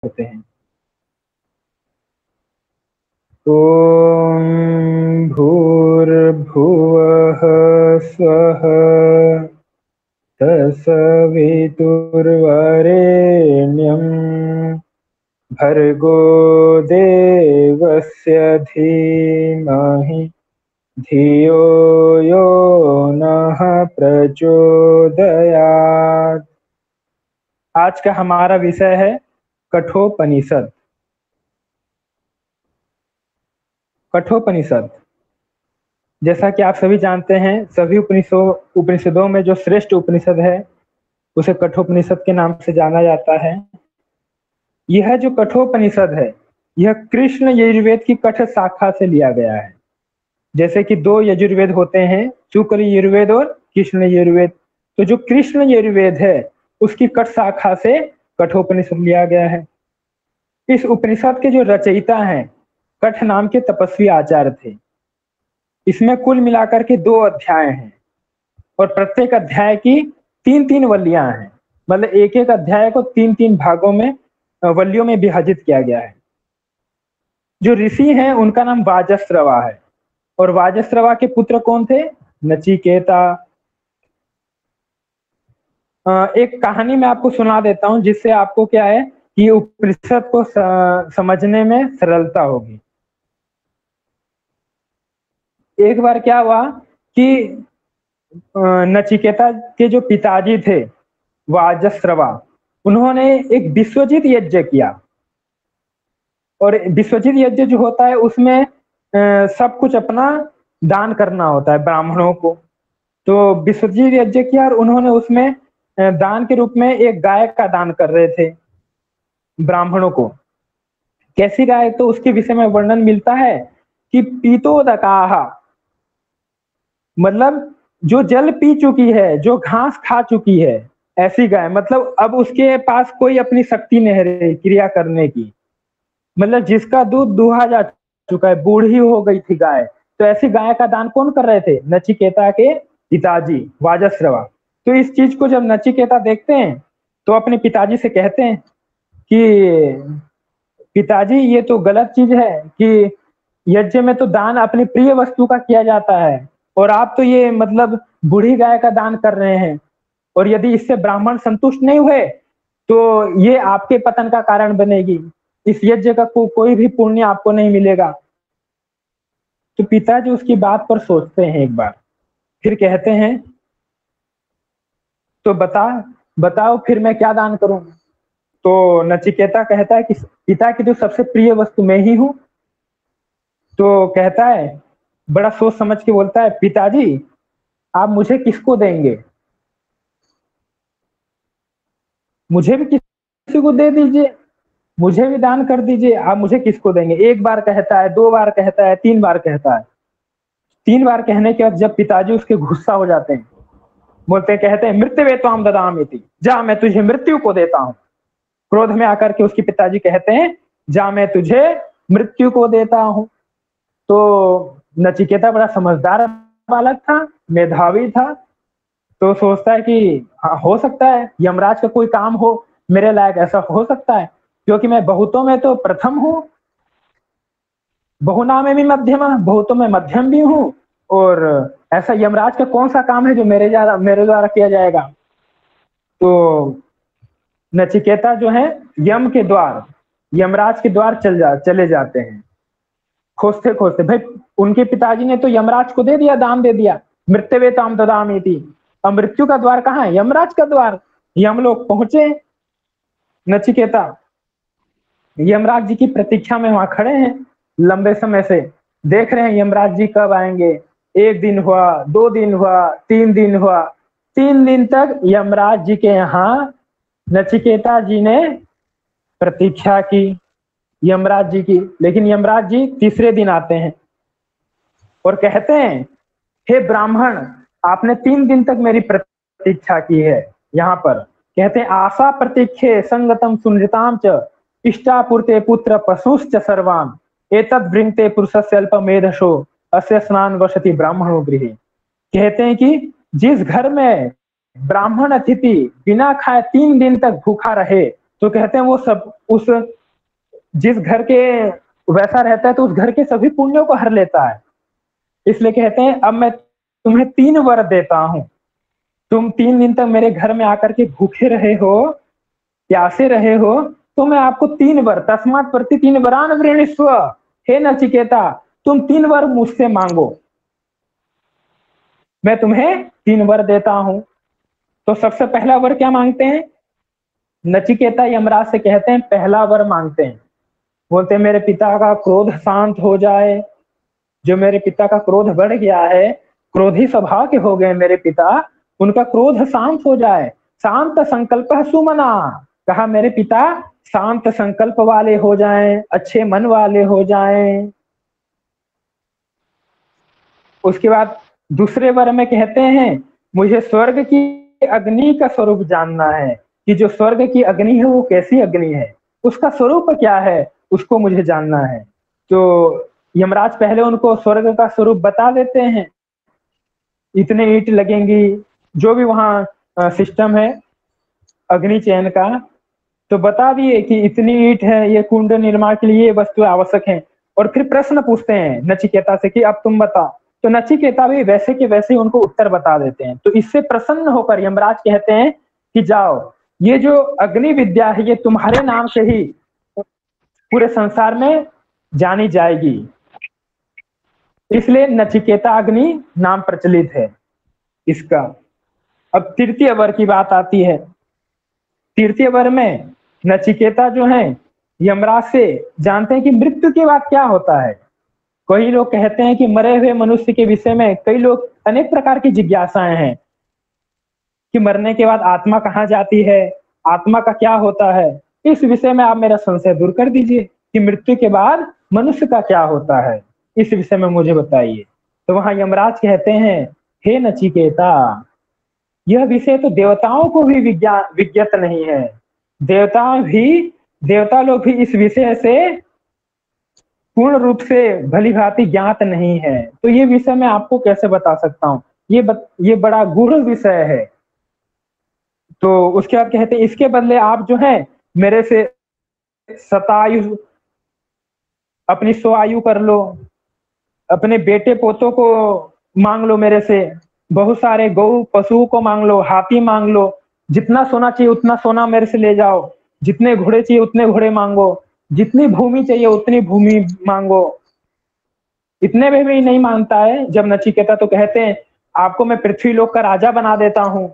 होते हैं। ओम भूर्भुवः स्वः तत्सवितुर्वरेण्यं भर्गो देवस्य धीमहि धियो यो नः प्रचोदयात्। आज का हमारा विषय है कठोपनिषद। कठोपनिषद, जैसा कि आप सभी जानते हैं, सभी उपनिषदों में जो श्रेष्ठ उपनिषद है उसे कठोपनिषद के नाम से जाना जाता है। यह जो कठोपनिषद है यह कृष्ण यजुर्वेद की कठ शाखा से लिया गया है। जैसे कि दो यजुर्वेद होते हैं, शुक्ल यजुर्वेद और कृष्ण यजुर्वेद। तो जो कृष्ण यजुर्वेद है उसकी कठ शाखा से कठोपनिषद लिया गया है। इस उपनिषद के जो रचयिता हैं कठ नाम के तपस्वी आचार्य थे। इसमें कुल मिलाकर के 2 अध्याय हैं और प्रत्येक अध्याय की 3-3 वल्लियां हैं। मतलब एक एक अध्याय को 3-3 भागों में वल्लियों में विभाजित किया गया है। जो ऋषि हैं उनका नाम वाजस्रवा है और वाजस्रवा के पुत्र कौन थे? नचिकेता। एक कहानी मैं आपको सुना देता हूं जिससे आपको क्या है कि उपनिषद को समझने में सरलता होगी। एक बार क्या हुआ कि नचिकेता के जो पिताजी थे वाजस्रवा, उन्होंने एक विश्वजित यज्ञ किया। और विश्वजित यज्ञ जो होता है उसमें सब कुछ अपना दान करना होता है ब्राह्मणों को। तो विश्वजित यज्ञ किया और उन्होंने उसमें दान के रूप में एक गाय का दान कर रहे थे ब्राह्मणों को। कैसी गाय? तो उसके विषय में वर्णन मिलता है कि पीतोदकाह, मतलब जो जल पी चुकी है, जो घास खा चुकी है, ऐसी गाय। मतलब अब उसके पास कोई अपनी शक्ति नहीं रही क्रिया करने की। मतलब जिसका दूध दुहा जा चुका है, बूढ़ी हो गई थी गाय। तो ऐसी गाय का दान कौन कर रहे थे? नचिकेता के पिताजी वाजस्रवा। तो इस चीज को जब नचिकेता देखते हैं तो अपने पिताजी से कहते हैं कि पिताजी ये तो गलत चीज है कि यज्ञ में तो दान अपनी प्रिय वस्तु का किया जाता है और आप तो ये मतलब बूढ़ी गाय का दान कर रहे हैं, और यदि इससे ब्राह्मण संतुष्ट नहीं हुए तो ये आपके पतन का कारण बनेगी। इस यज्ञ का कोई भी पुण्य आपको नहीं मिलेगा। तो पिताजी उसकी बात पर सोचते हैं एक बार, फिर कहते हैं तो बताओ फिर मैं क्या दान करूं? तो नचिकेता कहता है कि पिता की तो सबसे प्रिय वस्तु मैं ही हूं। तो कहता है, बड़ा सोच समझ के बोलता है, पिताजी आप मुझे किसको देंगे? मुझे भी किसी को दे दीजिए, मुझे भी दान कर दीजिए। आप मुझे किसको देंगे? एक बार कहता है, 2 बार कहता है, 3 बार कहता है। 3 बार कहने के बाद जब पिताजी उसके गुस्सा हो जाते हैं, बोलते कहते हैं मृत्यु तो हम ददामिति, जा मैं तुझे मृत्यु को देता हूं। क्रोध में आकर के उसके पिताजी कहते हैं जा मैं तुझे मृत्यु को देता हूं। तो नचिकेता बड़ा समझदार बालक था, मेधावी था। तो सोचता है कि हाँ, हो सकता है यमराज का कोई काम हो मेरे लायक, ऐसा हो सकता है क्योंकि मैं बहुतों में तो प्रथम हूं, बहुना में भी मध्यम, बहुतों में मध्यम भी हूं। और ऐसा यमराज का कौन सा काम है जो मेरे द्वारा किया जाएगा? तो नचिकेता जो है यम के द्वार, यमराज के द्वार चले जाते हैं खोजते खोजते। भाई उनके पिताजी ने तो यमराज को दे दिया, दान दे दिया, मृत्यवे ताम ददामीति। अब मृत्यु का द्वार कहाँ है? यमराज का द्वार। यमलोक पहुंचे नचिकेता, यमराज जी की प्रतीक्षा में वहां खड़े हैं, लंबे समय से देख रहे हैं यमराज जी कब आएंगे। 1 दिन हुआ, 2 दिन हुआ, 3 दिन हुआ। 3 दिन तक यमराज जी के यहाँ नचिकेता जी ने प्रतीक्षा की यमराज जी की। लेकिन यमराज जी तीसरे दिन आते हैं और कहते हैं, हे ब्राह्मण आपने 3 दिन तक मेरी प्रतीक्षा की है। यहाँ पर कहते हैं आशा प्रतीक्षे संगतम सुनृताम च इष्टापूर्ते पुत्र पशुश्च सर्वान एतद् वृंगते पुरुषस्य अल्पमेधशो अस्य स्नान वसति ब्राह्मणो गृहे। कहते हैं कि जिस घर में ब्राह्मण अतिथि बिना खाए 3 दिन तक भूखा रहे, तो कहते हैं वो सब उस जिस घर के वैसा रहता है तो उस घर के सभी पुण्यों को हर लेता है। इसलिए कहते हैं अब मैं तुम्हें 3 वर देता हूं, तुम 3 दिन तक मेरे घर में आकर के भूखे रहे हो, प्यासे रहे हो, तो मैं आपको 3 वर, तस्मात् प्रति 3 वरान वृणीष्व, हे नचिकेता तुम 3 वर मुझसे मांगो, मैं तुम्हें 3 वर देता हूं। तो सबसे पहला वर क्या मांगते हैं? नचिकेता यमराज से कहते हैं, पहला वर मांगते हैं, बोलते हैं मेरे पिता का क्रोध शांत हो जाए, जो मेरे पिता का क्रोध बढ़ गया है, क्रोधी स्वभाव के हो गए मेरे पिता, उनका क्रोध शांत हो जाए। शांत संकल्प सुमना, कहा मेरे पिता शांत संकल्प वाले हो जाएं, अच्छे मन वाले हो जाएं। उसके बाद दूसरे वर में कहते हैं, मुझे स्वर्ग की अग्नि का स्वरूप जानना है, कि जो स्वर्ग की अग्नि है वो कैसी अग्नि है, उसका स्वरूप क्या है, उसको मुझे जानना है। तो यमराज पहले उनको स्वर्ग का स्वरूप बता देते हैं, इतने ईंट लगेंगी, जो भी वहां सिस्टम है अग्नि चयन का, तो बता दिए कि इतनी ईंट है, ये कुंड निर्माण के लिए ये वस्तु आवश्यक है। और फिर प्रश्न पूछते हैं नचिकेता से कि अब तुम बताओ, तो नचिकेता भी वैसे के वैसे उनको उत्तर बता देते हैं। तो इससे प्रसन्न होकर यमराज कहते हैं कि जाओ, ये जो अग्नि विद्या है ये तुम्हारे नाम से ही पूरे संसार में जानी जाएगी, इसलिए नचिकेता अग्नि नाम प्रचलित है इसका। अब तृतीय वर की बात आती है। तृतीय वर में नचिकेता जो है यमराज से जानते हैं कि मृत्यु के बाद क्या होता है। कई लोग कहते हैं कि मरे हुए मनुष्य के विषय में कई लोग अनेक प्रकार की जिज्ञासाएं हैं, कि मरने के बाद आत्मा कहाँ जाती है, आत्मा का क्या होता है। इस विषय में आप मेरा संशय दूर कर दीजिए कि मृत्यु के बाद मनुष्य का क्या होता है, इस विषय में मुझे बताइए। तो वहां यमराज कहते हैं, हे नचिकेता, यह विषय तो देवताओं को भी विज्ञात नहीं है, देवता लोग भी इस विषय से पूर्ण रूप से भली भांति ज्ञात नहीं है, तो ये विषय मैं आपको कैसे बता सकता हूँ, ये बड़ा गूढ़ विषय है। तो उसके बाद कहते हैं, इसके बदले आप जो है मेरे से शतायु, अपनी 100 आयु कर लो, अपने बेटे पोतों को मांग लो मेरे से, बहुत सारे गौ पशुओं को मांग लो, हाथी मांग लो, जितना सोना चाहिए उतना सोना मेरे से ले जाओ, जितने घोड़े चाहिए उतने घोड़े मांगो, जितनी भूमि चाहिए उतनी भूमि मांगो। इतने में भी नहीं मानता है जब नचिकेता, तो कहते हैं आपको मैं पृथ्वी लोक का राजा बना देता हूं,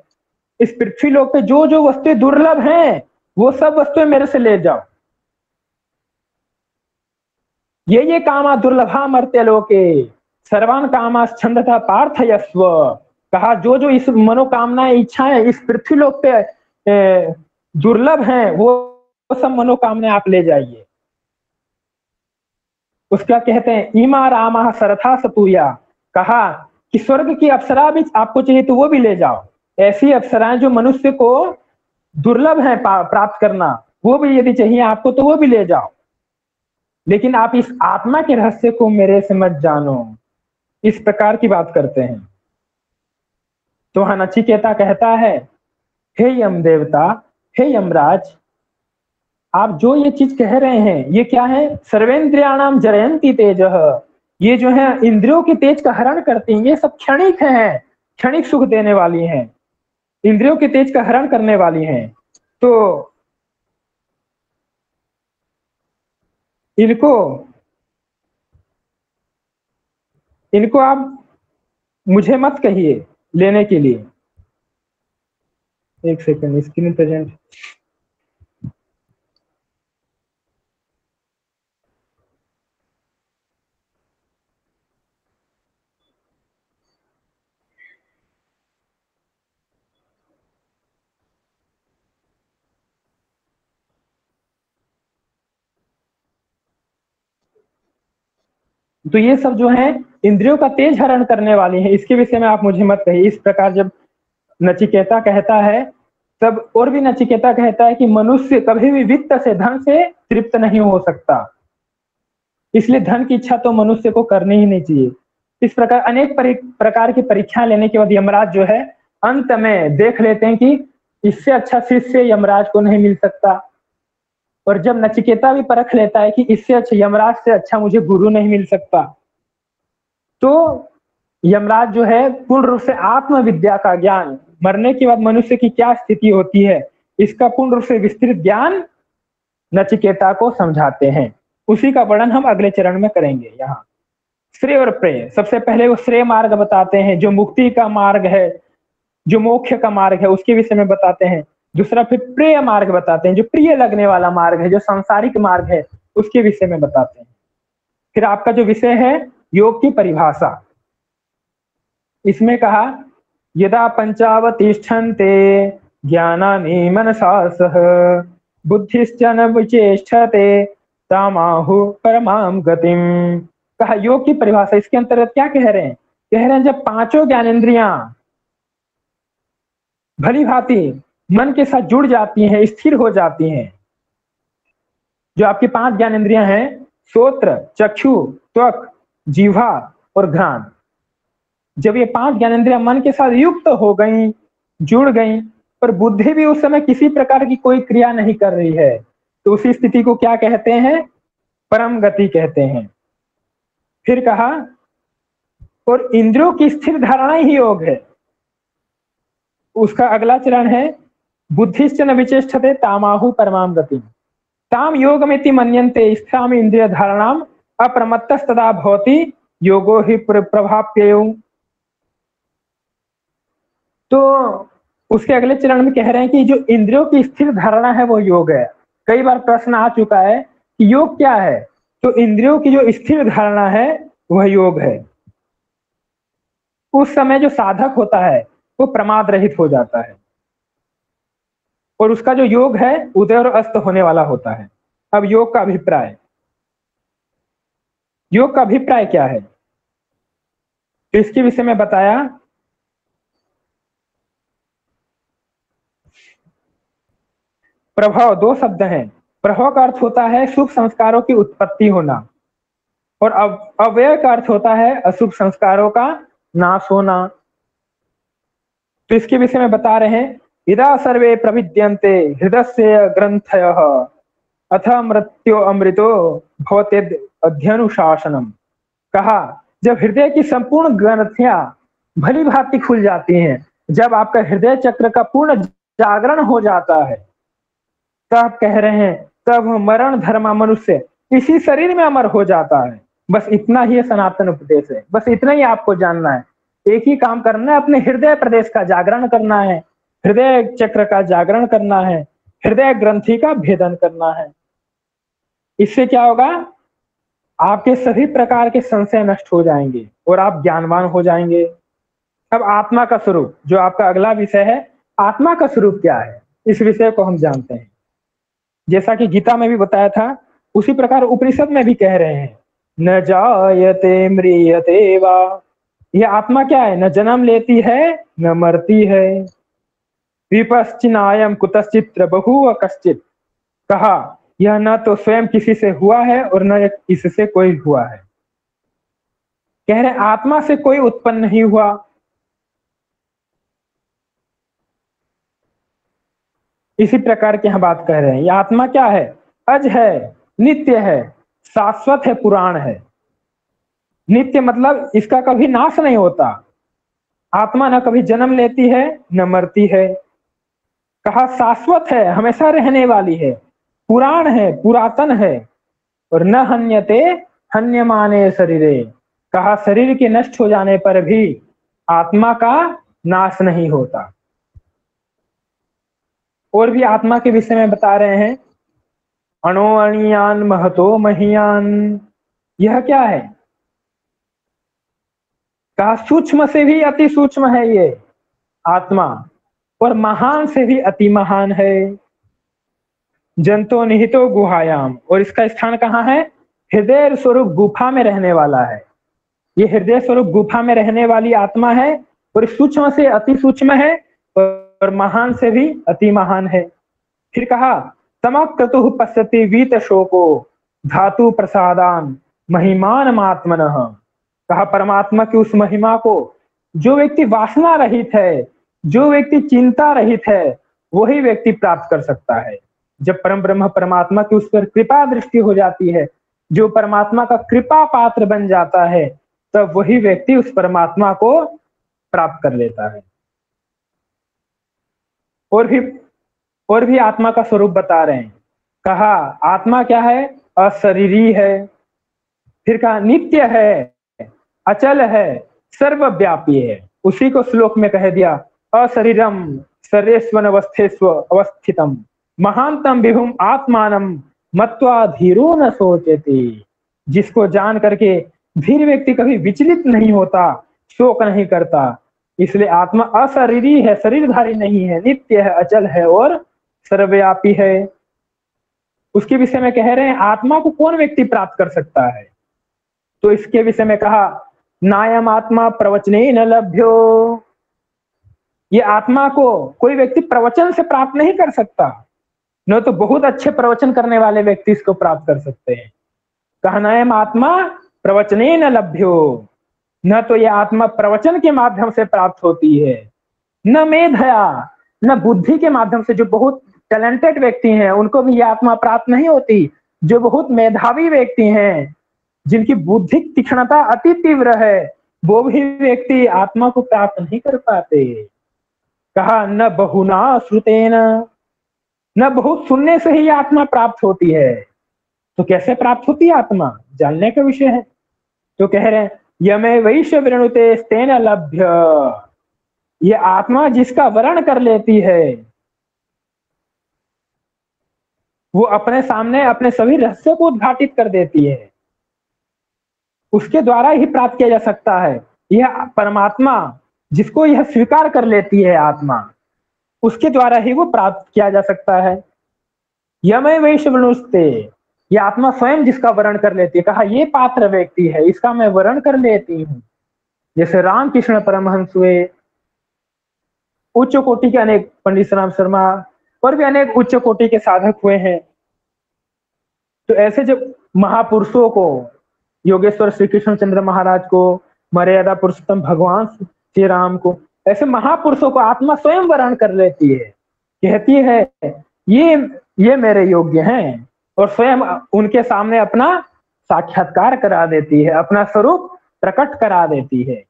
इस पृथ्वी लोक पे जो जो वस्तुएं दुर्लभ हैं वो सब वस्तुएं मेरे से ले जाओ, ये कामा दुर्लभा मर्त्य लोके, सर्वान कामा छंदता पार्थयस्व, कहा जो जो इस मनोकामनाएं इच्छाएं इस पृथ्वी लोक पे दुर्लभ हैं वो सब मनोकामनाएं आप ले जाइए। उसका कहते हैं, इमा रामा सरथा सतुया, कहा कि स्वर्ग की अप्सरा भी आपको चाहिए तो वो भी ले जाओ, ऐसी अप्सराएं जो मनुष्य को दुर्लभ है प्राप्त करना, वो भी यदि चाहिए आपको तो वो भी ले जाओ, लेकिन आप इस आत्मा के रहस्य को मेरे से मत जानो, इस प्रकार की बात करते हैं। तो वहां नचिकेता कहता है, हे यम देवता, हे यमराज, आप जो ये चीज कह रहे हैं ये क्या है, सर्वेंद्रियाणाम जरयंती तेजः, ये जो है इंद्रियों के तेज का हरण करती हैं, ये सब क्षणिक है, क्षणिक सुख देने वाली हैं, इंद्रियों के तेज का हरण करने वाली हैं। तो इनको आप मुझे मत कहिए लेने के लिए। एक सेकंड, स्क्रीन प्रेजेंट। तो ये सब जो है इंद्रियों का तेज हरण करने वाली है, इसके विषय में आप मुझे मत कहिए। इस प्रकार जब नचिकेता कहता है, तब और भी नचिकेता कहता है कि मनुष्य कभी भी वित्त से, धन से तृप्त नहीं हो सकता, इसलिए धन की इच्छा तो मनुष्य को करनी ही नहीं चाहिए। इस प्रकार अनेक प्रकार की परीक्षा लेने के बाद यमराज जो है अंत में देख लेते हैं कि इससे अच्छा शिष्य यमराज को नहीं मिल सकता, और जब नचिकेता भी परख लेता है कि इससे अच्छा, यमराज से अच्छा मुझे गुरु नहीं मिल सकता, तो यमराज जो है पूर्ण रूप से आत्मविद्या का ज्ञान, मरने के बाद मनुष्य की क्या स्थिति होती है, इसका पूर्ण रूप से विस्तृत ज्ञान नचिकेता को समझाते हैं। उसी का वर्णन हम अगले चरण में करेंगे। यहाँ श्रेय और प्रेय, सबसे पहले वो श्रेय मार्ग बताते हैं, जो मुक्ति का मार्ग है, जो मोक्ष का मार्ग है, उसके विषय में बताते हैं। दूसरा फिर प्रिय मार्ग बताते हैं, जो प्रिय लगने वाला मार्ग है, जो सांसारिक मार्ग है, उसके विषय में बताते हैं। फिर आपका जो विषय है योग की परिभाषा, इसमें कहा यदा पंचावतिष्ठन्ते ज्ञानानि मनसा सह बुद्धिश्च न विचेष्टते तामाहु परमाम गतिम। कहा योग की परिभाषा, इसके अंतर्गत क्या कह रहे हैं? कह रहे हैं जब पांचों ज्ञानेंद्रियां भली भांति मन के साथ जुड़ जाती हैं, स्थिर हो जाती हैं, जो आपकी पांच ज्ञानेंद्रियां हैं, श्रोत्र, चक्षु, त्वक, जीवा और घ्राण, जब ये पांच ज्ञानेंद्रियां मन के साथ युक्त हो गई, जुड़ गई, पर बुद्धि भी उस समय किसी प्रकार की कोई क्रिया नहीं कर रही है, तो उसी स्थिति को क्या कहते हैं? परम गति कहते हैं। फिर कहा और इंद्रियों की स्थिर धारणा ही योग है। उसका अगला चरण है बुद्धिश्च न विचेष्टते तामाहु परमाम गति। ताम योगमिति मन्यन्ते स्थाम इंद्रिय धारणाम अप्रमत्तस्तदा भवति योगो हि प्रभाप्ययो। तो उसके अगले चरण में कह रहे हैं कि जो इंद्रियों की स्थिर धारणा है वो योग है। कई बार प्रश्न आ चुका है कि योग क्या है, तो इंद्रियों की जो स्थिर धारणा है वह योग है। उस समय जो साधक होता है वो प्रमाद रहित हो जाता है, और उसका जो योग है उदय और अस्त होने वाला होता है। अब योग का अभिप्राय, योग का अभिप्राय क्या है, तो इसके विषय में बताया प्रभाव, दो शब्द हैं। प्रभाव का अर्थ होता है शुभ संस्कारों की उत्पत्ति होना, और अव्यय का अर्थ होता है अशुभ संस्कारों का नाश होना। तो इसके विषय में बता रहे हैं इदा सर्वे प्रविद्यन्ते हृदय ग्रंथयः अथ मृत्यो अमृतो भवते अध्यनुशासनम। कहा जब हृदय की संपूर्ण ग्रंथियां भली भांति खुल जाती हैं, जब आपका हृदय चक्र का पूर्ण जागरण हो जाता है, तब कह रहे हैं तब मरण धर्मा मनुष्य इसी शरीर में अमर हो जाता है। बस इतना ही सनातन उपदेश है, बस इतना ही आपको जानना है। एक ही काम करना है, अपने हृदय प्रदेश का जागरण करना है, हृदय चक्र का जागरण करना है, हृदय ग्रंथि का भेदन करना है। इससे क्या होगा? आपके सभी प्रकार के संशय नष्ट हो जाएंगे और आप ज्ञानवान हो जाएंगे। अब आत्मा का स्वरूप, जो आपका अगला विषय है, आत्मा का स्वरूप क्या है, इस विषय को हम जानते हैं। जैसा कि गीता में भी बताया था, उसी प्रकार उपनिषद में भी कह रहे हैं न जायते म्रियते वा। यह आत्मा क्या है? न जन्म लेती है न मरती है। विपश्चिनायम कुतश्चित्र बहु कश्चित। कहा यह न तो स्वयं किसी से हुआ है और न इससे कोई हुआ है। कह रहे आत्मा से कोई उत्पन्न नहीं हुआ। इसी प्रकार की हम बात कह रहे हैं। यह आत्मा क्या है? अज है, नित्य है, शाश्वत है, पुराण है। नित्य मतलब इसका कभी नाश नहीं होता। आत्मा न कभी जन्म लेती है न मरती है। कहा शाश्वत है, हमेशा रहने वाली है, पुराण है, पुरातन है, और न हन्यते हन्यमाने शरीरे। कहा शरीर के नष्ट हो जाने पर भी आत्मा का नाश नहीं होता। और भी आत्मा के विषय में बता रहे हैं अणो अणियान महतो महियान। यह क्या है? कहा सूक्ष्म से भी अति सूक्ष्म है ये आत्मा, और महान से भी अति महान है। जंतो निहितो गुहायाम, और इसका स्थान कहाँ है? हृदय स्वरूप गुफा में रहने वाला है। ये हृदय स्वरूप गुफा में रहने वाली आत्मा है, और सूक्ष्म से अति सूक्ष्म है और महान से भी अति महान है। फिर कहा समक्रतु पश्यति वीत शोको धातु प्रसादान महिमान मात्मनः। कहा परमात्मा की उस महिमा को जो व्यक्ति वासना रहित है, जो व्यक्ति चिंता रहित है, वही व्यक्ति प्राप्त कर सकता है। जब परम ब्रह्म परमात्मा की उस पर कृपा दृष्टि हो जाती है, जो परमात्मा का कृपा पात्र बन जाता है, तब वही व्यक्ति उस परमात्मा को प्राप्त कर लेता है। और भी और भी आत्मा का स्वरूप बता रहे हैं। कहा आत्मा क्या है? अशरीरी है। फिर कहा नित्य है, अचल है, सर्वव्यापी है। उसी को श्लोक में कह दिया, अशरीरम सर्वेस्वन अवस्थेस्व अवस्थितम महानतम विभुम आत्मानम मत्वा धीरो न सोचते। जिसको जान करके धीर व्यक्ति कभी विचलित नहीं होता, शोक नहीं करता। इसलिए आत्मा अशरीरी है, शरीरधारी नहीं है, नित्य है, अचल है और सर्वव्यापी है। उसके विषय में कह रहे हैं आत्मा को कौन व्यक्ति प्राप्त कर सकता है? तो इसके विषय में कहा नायम आत्मा प्रवचने न लभ्यो। ये आत्मा को कोई व्यक्ति प्रवचन से प्राप्त नहीं कर सकता, न तो बहुत अच्छे प्रवचन करने वाले व्यक्ति इसको प्राप्त कर सकते हैं। कहा नायम आत्मा प्रवचने न लभ्यो, न तो ये आत्मा प्रवचन के माध्यम से प्राप्त होती है, न मेधया, न बुद्धि के माध्यम से। जो बहुत टैलेंटेड व्यक्ति हैं उनको भी ये आत्मा प्राप्त नहीं होती। जो बहुत मेधावी व्यक्ति हैं, जिनकी बुद्धिक तीक्ष्णता अति तीव्र है, वो भी व्यक्ति आत्मा को प्राप्त नहीं कर पाते। कहा न बहुना श्रुतेन, न बहुत सुनने से ही आत्मा प्राप्त होती है। तो कैसे प्राप्त होती है आत्मा? जानने का विषय है। तो कह रहे हैं यमे वैश्य वृणुते स्तेन लभ्य। ये आत्मा जिसका वर्ण कर लेती है, वो अपने सामने अपने सभी रहस्यों को उद्घाटित कर देती है। उसके द्वारा ही प्राप्त किया जा सकता है। यह परमात्मा जिसको यह स्वीकार कर लेती है आत्मा, उसके द्वारा ही वो प्राप्त किया जा सकता है। यमे वैश्य वृणुस्ते, ये आत्मा स्वयं जिसका वर्ण कर लेती है। कहा ये पात्र व्यक्ति है, इसका मैं वर्ण कर लेती हूँ। जैसे रामकृष्ण परमहंस हुए, उच्च कोटि के अनेक, पंडित राम शर्मा और भी अनेक उच्च कोटि के साधक हुए हैं। तो ऐसे जब महापुरुषों को, योगेश्वर श्री कृष्णचंद्र महाराज को, मर्यादा पुरुषोत्तम भगवान श्री राम को, ऐसे महापुरुषों को आत्मा स्वयं वर्ण कर लेती है, कहती है ये मेरे योग्य हैं, और स्वयं उनके सामने अपना साक्षात्कार करा देती है, अपना स्वरूप प्रकट करा देती है।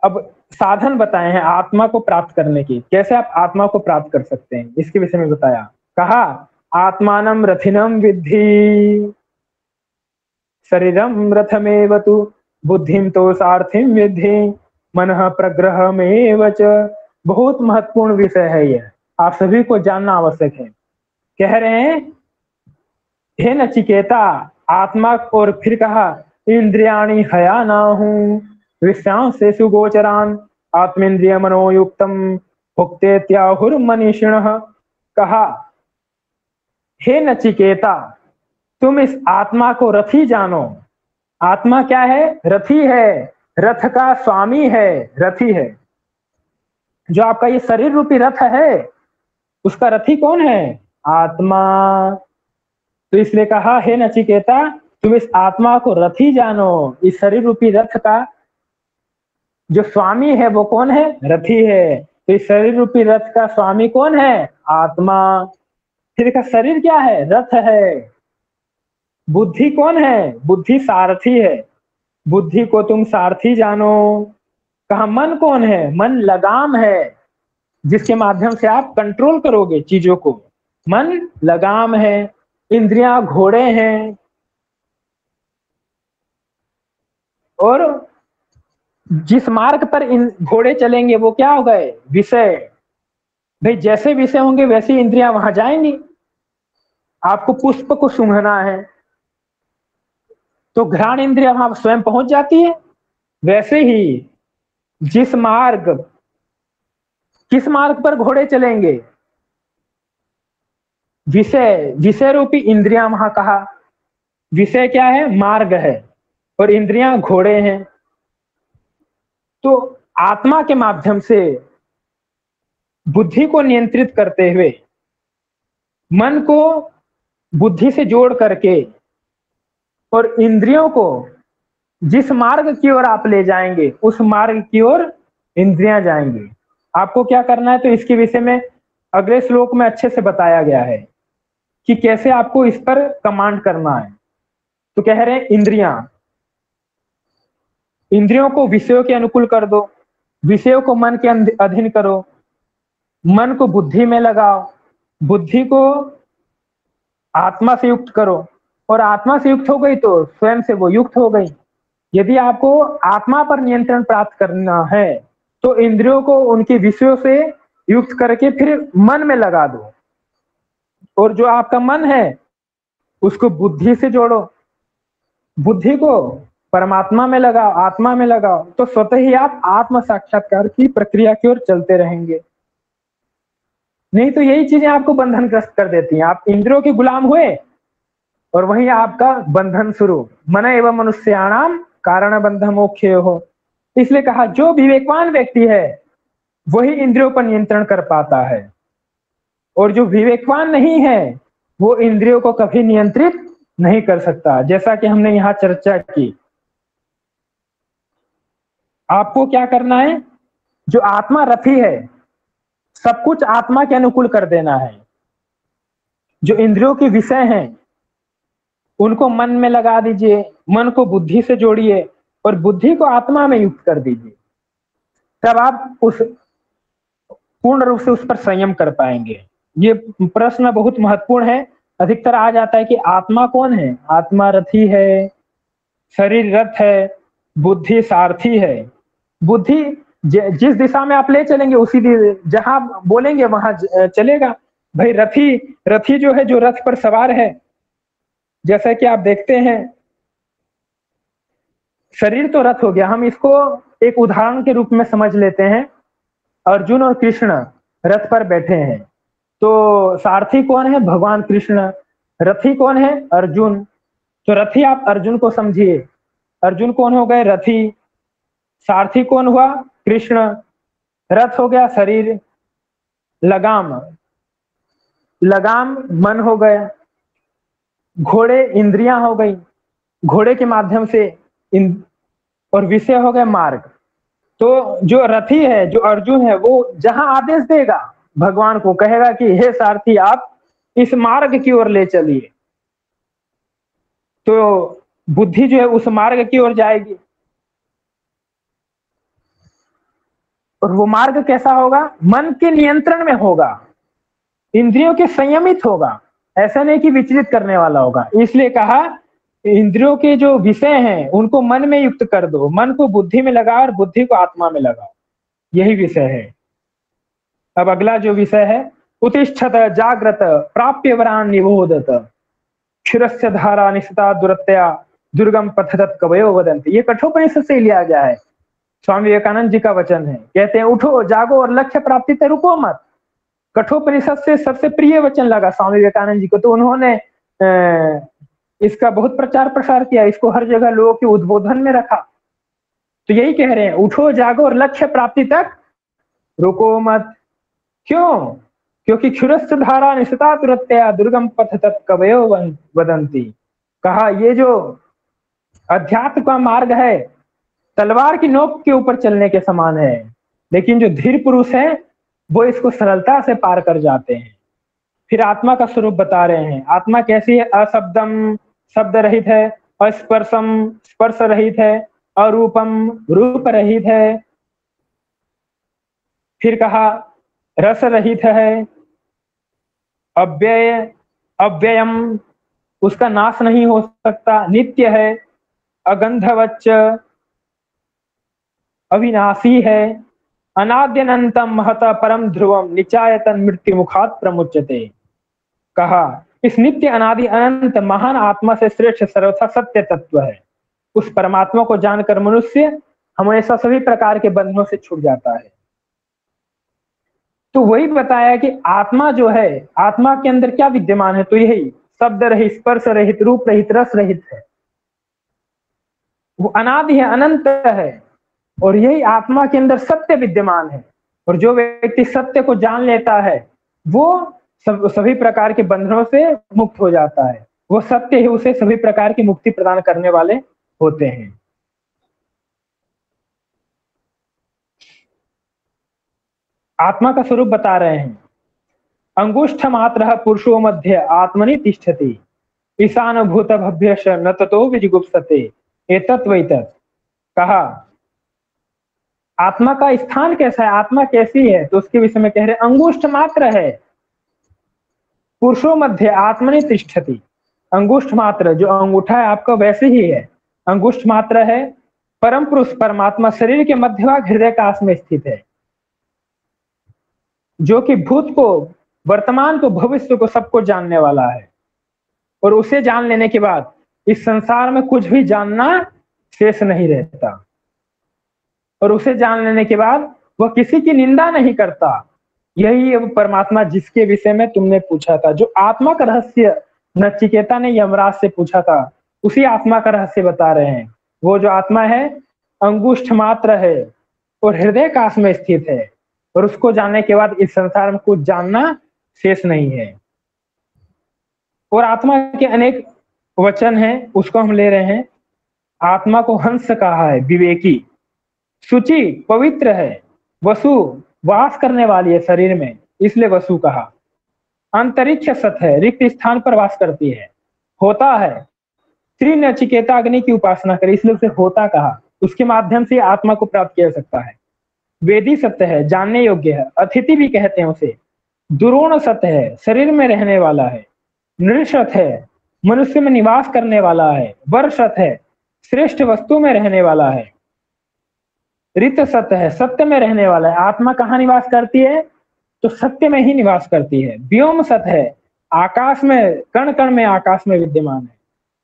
अब साधन बताए हैं आत्मा को प्राप्त करने की। कैसे आप आत्मा को प्राप्त कर सकते हैं, इसके विषय में बताया। कहा आत्मानं रथिनं विद्धि शरीरम रथमेव तु बुद्धिम तो सारथिं विद्धि मनः प्रग्रहमेव च। बहुत महत्वपूर्ण विषय है यह, आप सभी को जानना आवश्यक है। कह रहे हैं हे नचिकेता, आत्मा, और फिर कहा इंद्रियाणि हयानाहु विषयांसेषु गोचरान आत्मेन्द्रिय मनोयुक्तम भुक्तेत्याहुर्मनीषिणः। कहा हे नचिकेता, तुम इस आत्मा को रथी जानो। आत्मा क्या है? रथी है, रथ का स्वामी है, रथी है। जो आपका ये शरीर रूपी रथ है, उसका रथी कौन है? आत्मा। तो इसलिए कहा हे नचिकेता, तुम इस आत्मा को रथी जानो। इस शरीर रूपी रथ का जो स्वामी है वो कौन है? रथी है। तो इस शरीर रूपी रथ का स्वामी कौन है? आत्मा। फिर का शरीर क्या है? रथ है। बुद्धि कौन है? बुद्धि सारथी है। बुद्धि को तुम सारथी जानो। कहा मन कौन है? मन लगाम है, जिसके माध्यम से आप कंट्रोल करोगे चीजों को। मन लगाम है। इंद्रियां घोड़े हैं, और जिस मार्ग पर इन घोड़े चलेंगे वो क्या हो गए? विषय। भाई जैसे विषय होंगे वैसी इंद्रियां वहां जाएंगी। आपको पुष्प को सूंघना है तो घ्राण इंद्रिया वहां स्वयं पहुंच जाती है। वैसे ही जिस मार्ग, किस मार्ग पर घोड़े चलेंगे? विषय, विषय रूपी इंद्रियां वहां। कहा विषय क्या है? मार्ग है, और इंद्रियां घोड़े हैं। तो आत्मा के माध्यम से बुद्धि को नियंत्रित करते हुए, मन को बुद्धि से जोड़ करके, और इंद्रियों को जिस मार्ग की ओर आप ले जाएंगे उस मार्ग की ओर इंद्रियां जाएंगी। आपको क्या करना है, तो इसके विषय में अगले श्लोक में अच्छे से बताया गया है कि कैसे आपको इस पर कमांड करना है। तो कह रहे हैं इंद्रियां, इंद्रियों को विषयों के अनुकूल कर दो, विषयों को मन के अधीन करो, मन को बुद्धि में लगाओ, बुद्धि को आत्मा से युक्त करो, और आत्मा से युक्त हो गई तो स्वयं से वो युक्त हो गई। यदि आपको आत्मा पर नियंत्रण प्राप्त करना है तो इंद्रियों को उनके विषयों से युक्त करके फिर मन में लगा दो, और जो आपका मन है उसको बुद्धि से जोड़ो, बुद्धि को परमात्मा में लगाओ, आत्मा में लगाओ, तो स्वतः ही आप आत्म साक्षात्कार की प्रक्रिया की ओर चलते रहेंगे। नहीं तो यही चीजें आपको बंधनग्रस्त कर देती हैं। आप इंद्रियों के गुलाम हुए और वहीं आपका बंधन शुरू। मन एवं मनुष्याणाम कारण बंध मोक्ष हो। इसलिए कहा जो विवेकवान व्यक्ति है वही इंद्रियों पर नियंत्रण कर पाता है, और जो विवेकवान नहीं है वो इंद्रियों को कभी नियंत्रित नहीं कर सकता। जैसा कि हमने यहाँ चर्चा की, आपको क्या करना है, जो आत्मा रथी है सब कुछ आत्मा के अनुकूल कर देना है। जो इंद्रियों के विषय हैं उनको मन में लगा दीजिए, मन को बुद्धि से जोड़िए और बुद्धि को आत्मा में युक्त कर दीजिए, तब आप उस पूर्ण रूप से उस पर संयम कर पाएंगे। ये प्रश्न बहुत महत्वपूर्ण है। अधिकतर आ जाता है कि आत्मा कौन है, आत्मा रथी है, शरीर रथ है, बुद्धि सारथी है। बुद्धि जिस दिशा में आप ले चलेंगे उसी जहां बोलेंगे वहां चलेगा। भाई रथी, रथी जो है जो रथ पर सवार है, जैसा कि आप देखते हैं शरीर तो रथ हो गया, हम इसको एक उदाहरण के रूप में समझ लेते हैं। अर्जुन और कृष्ण रथ पर बैठे हैं, तो सारथी कौन है, भगवान कृष्ण। रथी कौन है, अर्जुन। तो रथी आप अर्जुन को समझिए, अर्जुन कौन हो गए, रथी। सारथी कौन हुआ, कृष्ण। रथ हो गया शरीर, लगाम, लगाम मन हो गया, घोड़े इंद्रियां हो गई, घोड़े के माध्यम से और विषय हो गए मार्ग। तो जो रथी है, जो अर्जुन है, वो जहां आदेश देगा भगवान को, कहेगा कि हे सारथी आप इस मार्ग की ओर ले चलिए, तो बुद्धि जो है उस मार्ग की ओर जाएगी। और वो मार्ग कैसा होगा, मन के नियंत्रण में होगा, इंद्रियों के संयमित होगा, ऐसा नहीं कि विचलित करने वाला होगा। इसलिए कहा इंद्रियों के जो विषय हैं उनको मन में युक्त कर दो, मन को बुद्धि में लगाओ और बुद्धि को आत्मा में लगाओ, यही विषय है। अब अगला जो विषय है, उत्तिष्ठत जाग्रत प्राप्य वरान निबोधत क्षीरस्य धारा निशिता दुरत्या दुर्गम पथदत कवयो वदन्ति। ये कठोपनिषद से लिया गया है, स्वामी विवेकानंद जी का वचन है। कहते हैं उठो जागो और लक्ष्य प्राप्ति तक रुको मत। कठोपनिषद से सबसे प्रिय वचन लगा स्वामी विवेकानंद जी को, तो उन्होंने इसका बहुत प्रचार प्रसार किया, इसको हर जगह लोगों के उद्बोधन में रखा। तो यही कह रहे हैं, उठो जागो और लक्ष्य प्राप्ति तक रुको मत। क्यों, क्योंकि क्षुरस्थ धारा निशिता तुरत्या दुर्गम पथ तत् कवयो वदंती। कहा ये जो अध्यात्म का मार्ग है तलवार की नोक के ऊपर चलने के समान है, लेकिन जो धीर पुरुष है वो इसको सरलता से पार कर जाते हैं। फिर आत्मा का स्वरूप बता रहे हैं, आत्मा कैसी है, अशब्दम शब्द रहित है, अस्पर्शम स्पर्श रहित है, अरूपम रूप रहित है। फिर कहा रस रहित है, अव्यय अव्ययम उसका नाश नहीं हो सकता, नित्य है, अगंधवच्च अविनाशी है, अनाद्यनंतम महता परम ध्रुवम निचायतन मृत्यु मुखात प्रमुच्यते। कहा इस नित्य अनादि अनंत महान आत्मा से श्रेष्ठ सर्वथा सत्य तत्व है। उस परमात्मा को जानकर मनुष्य हमेशा सभी प्रकार के बंधनों से छूट जाता है। तो वही बताया कि आत्मा जो है, आत्मा के अंदर क्या विद्यमान है, तो यही शब्द रहित, स्पर्श रहित, रूप रहित, रस रहित है। वो अनादि है, अनंत है, और यही आत्मा के अंदर सत्य विद्यमान है। और जो व्यक्ति सत्य को जान लेता है वो सभी प्रकार के बंधनों से मुक्त हो जाता है। वो सत्य ही उसे सभी प्रकार की मुक्ति प्रदान करने वाले होते हैं। आत्मा का स्वरूप बता रहे हैं। अंगुष्ठ मात्र पुरुषो मध्य आत्मनि तिष्ठति ईशान भूत भव्यश न ततो विजिगुप्सते एतत् वैतत्। कहा आत्मा का स्थान कैसा है, आत्मा कैसी है, तो उसके विषय में कह रहे अंगुष्ठ मात्र है। पुरुषो मध्य आत्मनि तिष्ठति, अंगुष्ठ मात्र जो अंगूठा है आपका वैसे ही है, अंगुष्ठ मात्र है। परम पुरुष परमात्मा शरीर के मध्यभाग हृदय काश में स्थित है, जो कि भूत को, वर्तमान को, भविष्य को, सबको जानने वाला है। और उसे जान लेने के बाद इस संसार में कुछ भी जानना शेष नहीं रहता। और उसे जान लेने के बाद वह किसी की निंदा नहीं करता। यही है वो परमात्मा जिसके विषय में तुमने पूछा था। जो आत्मा का रहस्य नचिकेता ने यमराज से पूछा था, उसी आत्मा का रहस्य बता रहे हैं। वो जो आत्मा है अंगुष्ठ मात्र है और हृदय काश में स्थित है, और उसको जानने के बाद इस संसार में कुछ जानना शेष नहीं है। और आत्मा के अनेक वचन हैं, उसको हम ले रहे हैं। आत्मा को हंस कहा है, विवेकी, शुचि, पवित्र है, वसु, वास करने वाली है शरीर में, इसलिए वसु कहा। अंतरिक्ष सत है, रिक्त स्थान पर वास करती है। होता है, श्री नचिकेता अग्नि की उपासना करे, इसलिए उसे होता कहा। उसके माध्यम से आत्मा को प्राप्त किया जा सकता है। वेदी सत्य है, जानने योग्य है, अतिथि भी कहते हैं उसे। दुरोण सत्य है, शरीर में रहने वाला है। नृशत है, मनुष्य में निवास करने वाला है। वर्षत है, श्रेष्ठ वस्तु में रहने वाला है। रित सत्य है, सत्य में रहने वाला है। आत्मा कहाँ निवास करती है, तो सत्य में ही निवास करती है। व्योम सत्य है, आकाश में, कण कण में आकाश में विद्यमान है।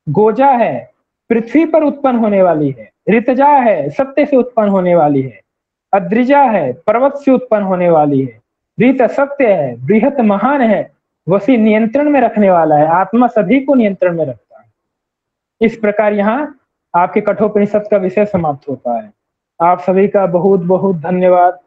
गोजा है, पृथ्वी पर उत्पन्न होने वाली है। ऋतजा है, सत्य से उत्पन्न होने वाली है। अद्रिजा है, पर्वत से उत्पन्न होने वाली है। रीत सत्य है, बृहत महान है, वसी नियंत्रण में रखने वाला है। आत्मा सभी को नियंत्रण में रखता है। इस प्रकार यहाँ आपके कठोपनिषद का विषय समाप्त होता है। आप सभी का बहुत बहुत धन्यवाद।